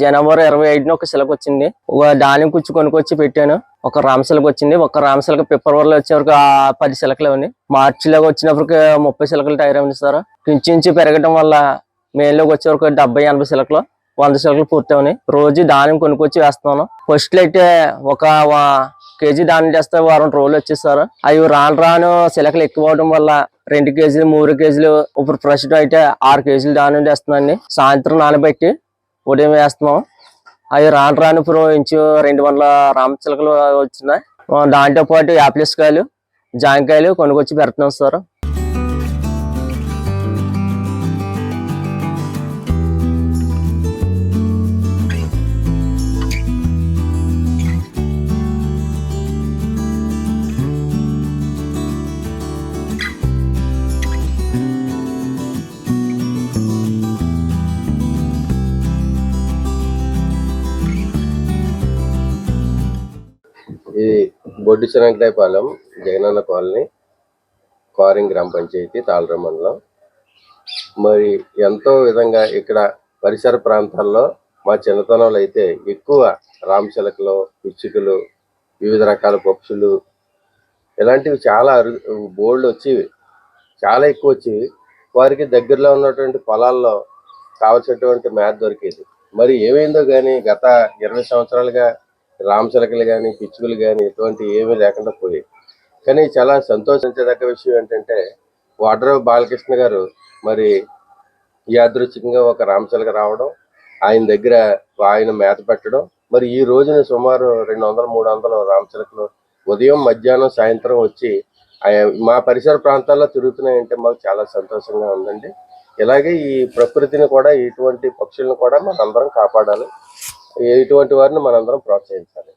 జనవరి 25న ఒక సిలక వచ్చింది. ఒక దానిమ్మ కుచ్చు కొనుక్కొచ్చి పెట్టాను. ఒక రామసిలక వచ్చింది. ఒక రామసిలక ఫిబ్రవరిలో వచ్చేవరకు 10 సిలకలు అవన్నీ. మార్చిలోకి వచ్చినప్పటికి 30 సిలకలు తయారైంది సార్. ఇంచుమించు పెరగడం వల్ల మేలోకి వచ్చేవరకు 70-80 సిలకలు 100 సిలకలు పూర్తి అవునాయి. రోజు దానిమ్మ కొనుక్కొచ్చి వేస్తున్నాను. ఫస్ట్ లో అయితే ఒక కేజీ దానిమ్మ చేస్తే వారం రోజులు వచ్చేసారు. అవి రాను రాను సిలకలు ఎక్కువ అవడం వల్ల 2 కేజీలు 3 కేజీలు ఇప్పుడు ప్రస్తుతం అయితే 6 కేజీలు దానిమ్మ చేస్తున్నాండి. సాయంత్రం నానబెట్టి ఉదయం వేస్తున్నాం. అవి రాను రాను ఇప్పుడు ఇంచు 200 రామచిలకలు వచ్చినాయి. దాంతో పాటు యాపిల్స్ కాయలు, జాంకాయలు కొనుక్కొచ్చి పెడుతున్నాం సార్. ఇది బొడ్డు చెనక్కాయపాలెం జగనన్న కాలనీ, కారింగ్ గ్రామ పంచాయతీ, తాళరేవు మండలం. మరి ఎంతో విధంగా ఇక్కడ పరిసర ప్రాంతాల్లో మా చిన్నతనంలో అయితే ఎక్కువ రామచిలకలు, పిచ్చుకలు, వివిధ రకాల పక్షులు ఇలాంటివి చాలా బోల్డ్ వచ్చేవి, చాలా ఎక్కువ వచ్చేవి. వారికి దగ్గరలో ఉన్నటువంటి పొలాల్లో కావలసినటువంటి మేత దొరికేది. మరి ఏమైందో కానీ గత 20 సంవత్సరాలుగా రామచిలకలు కానీ పిచ్చుకలు కానీ ఎటువంటి ఏమీ లేకుండా పోయాయి. కానీ చాలా సంతోషించదగ్గ విషయం ఏంటంటే వడ్రవ బాలకృష్ణ గారు మరి యాదృచ్ఛికంగా ఒక రామచిలక రావడం, ఆయన దగ్గర ఆయన మేత పెట్టడం, మరి ఈ రోజున సుమారు 200-300 రామచిలకలు ఉదయం, మధ్యాహ్నం, సాయంత్రం వచ్చి మా పరిసర ప్రాంతాల్లో తిరుగుతున్నాయంటే మాకు చాలా సంతోషంగా ఉందండి. ఇలాగే ఈ ప్రకృతిని కూడా, ఇటువంటి పక్షులను కూడా మనందరం కాపాడాలి. ఇటువంటి వారిని మనందరం ప్రోత్సహించాలి.